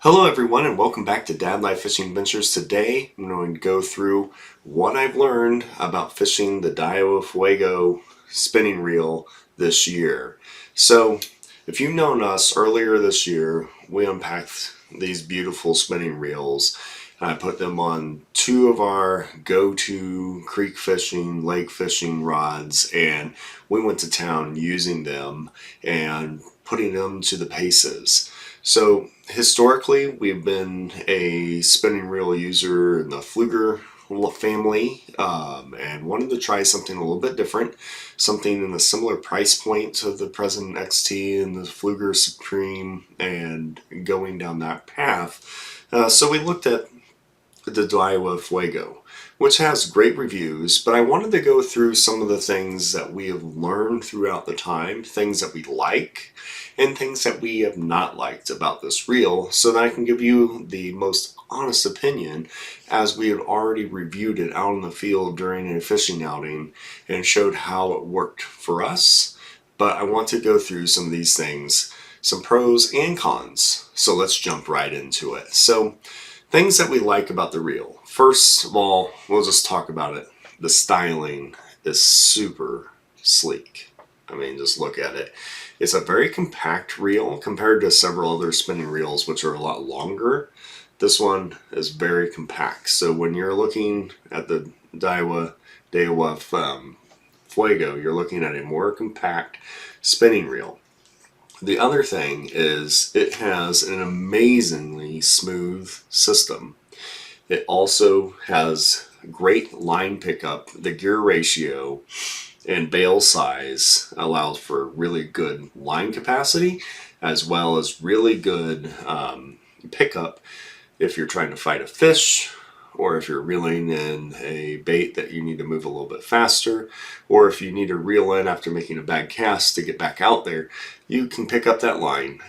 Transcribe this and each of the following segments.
Hello everyone and welcome back to Dad Life Fishing Adventures. Today I'm going to go through what I've learned about fishing the Daiwa Fuego spinning reel this year. So if you've known us earlier this year, we unpacked these beautiful spinning reels. I put them on two of our go-to creek fishing, lake fishing rods, and we went to town using them and putting them to the paces. So historically, we've been a spinning reel user in the Pflueger family, and wanted to try something a little bit different, something in a similar price point to the President XT and the Pflueger Supreme, and going down that path. So we looked at the Daiwa Fuego, which has great reviews, but I wanted to go through some of the things that we have learned throughout the time, things that we like, and things that we have not liked about this reel, so that I can give you the most honest opinion, as we had already reviewed it out in the field during a fishing outing and showed how it worked for us. But I want to go through some of these things, some pros and cons. So let's jump right into it. So things that we like about the reel. First of all, we'll just talk about it. The styling is super sleek. I mean, just look at it. It's a very compact reel compared to several other spinning reels, which are a lot longer. This one is very compact. So when you're looking at the Daiwa Fuego, you're looking at a more compact spinning reel. The other thing is it has an amazingly smooth system. It also has great line pickup. The gear ratio and bail size allows for really good line capacity, as well as really good pickup if you're trying to fight a fish, or if you're reeling in a bait that you need to move a little bit faster, or if you need to reel in after making a bad cast to get back out there, you can pick up that line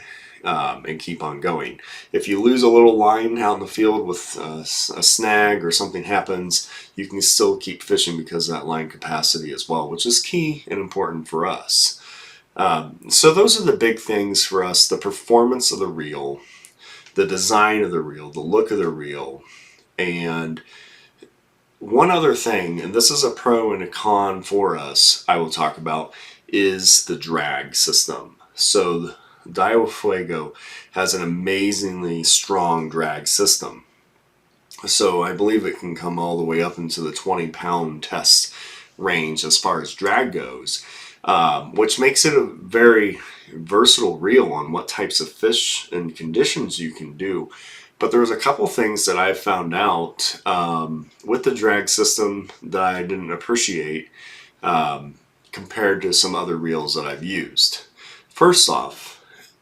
and keep on going. If you lose a little line out in the field with a snag or something happens, you can still keep fishing because of that line capacity as well, which is key and important for us. So those are the big things for us: the performance of the reel, the design of the reel, the look of the reel. And one other thing, and this is a pro and a con for us, I will talk about, is the drag system. So the Daiwa Fuego has an amazingly strong drag system. So I believe it can come all the way up into the 20-pound test range as far as drag goes, which makes it a very versatile reel on what types of fish and conditions you can do. But there's a couple things that I found out with the drag system that I didn't appreciate compared to some other reels that I've used. First off,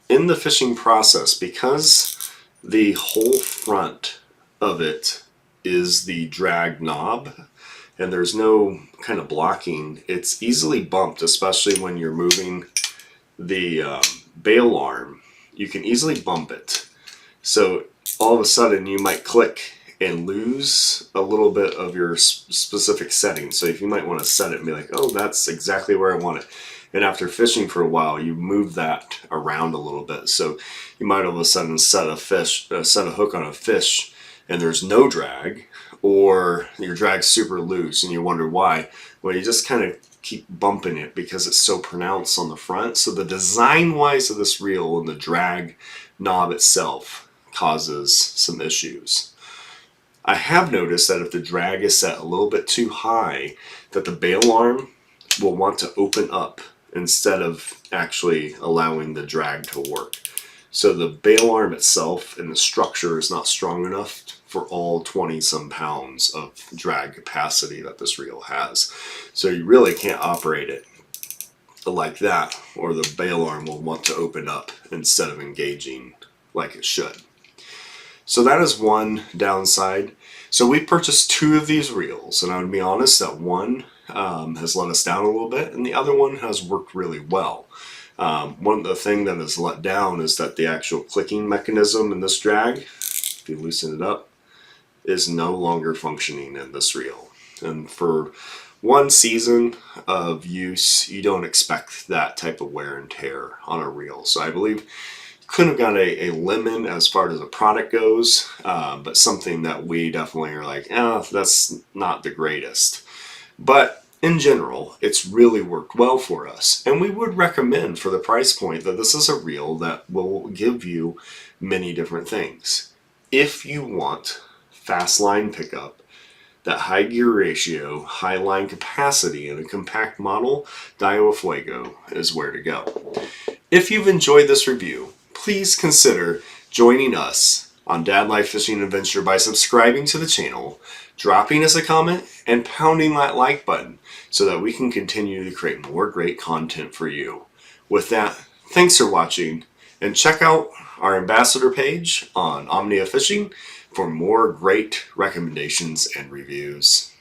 in the fishing process, because the whole front of it is the drag knob and there's no kind of blocking, it's easily bumped, especially when you're moving the bail arm. You can easily bump it. So all of a sudden you might click and lose a little bit of your specific settings. So if you might want to set it and be like, oh, that's exactly where I want it. And after fishing for a while, you move that around a little bit. So you might all of a sudden set a hook on a fish and there's no drag, or your drag's super loose and you wonder why. Well, you just kind of keep bumping it because it's so pronounced on the front. So the design wise of this reel and the drag knob itself causes some issues. I have noticed that if the drag is set a little bit too high, that the bail arm will want to open up instead of actually allowing the drag to work. So the bail arm itself and the structure is not strong enough for all 20-some pounds of drag capacity that this reel has. So you really can't operate it like that, or the bail arm will want to open up instead of engaging like it should. So that is one downside. So we purchased two of these reels, and I would be honest that one has let us down a little bit, and the other one has worked really well. One of the things that has let down is that the actual clicking mechanism in this drag, if you loosen it up, is no longer functioning in this reel. And for one season of use, you don't expect that type of wear and tear on a reel. So I believe couldn't have got a lemon as far as the product goes, but something that we definitely are like, that's not the greatest. But in general, it's really worked well for us. And we would recommend for the price point that this is a reel that will give you many different things. If you want fast line pickup, that high gear ratio, high line capacity in a compact model, Daiwa Fuego is where to go. If you've enjoyed this review, please consider joining us on Dad Life Fishing Adventure by subscribing to the channel, dropping us a comment, and pounding that like button so that we can continue to create more great content for you. With that, thanks for watching, and check out our ambassador page on Omnia Fishing for more great recommendations and reviews.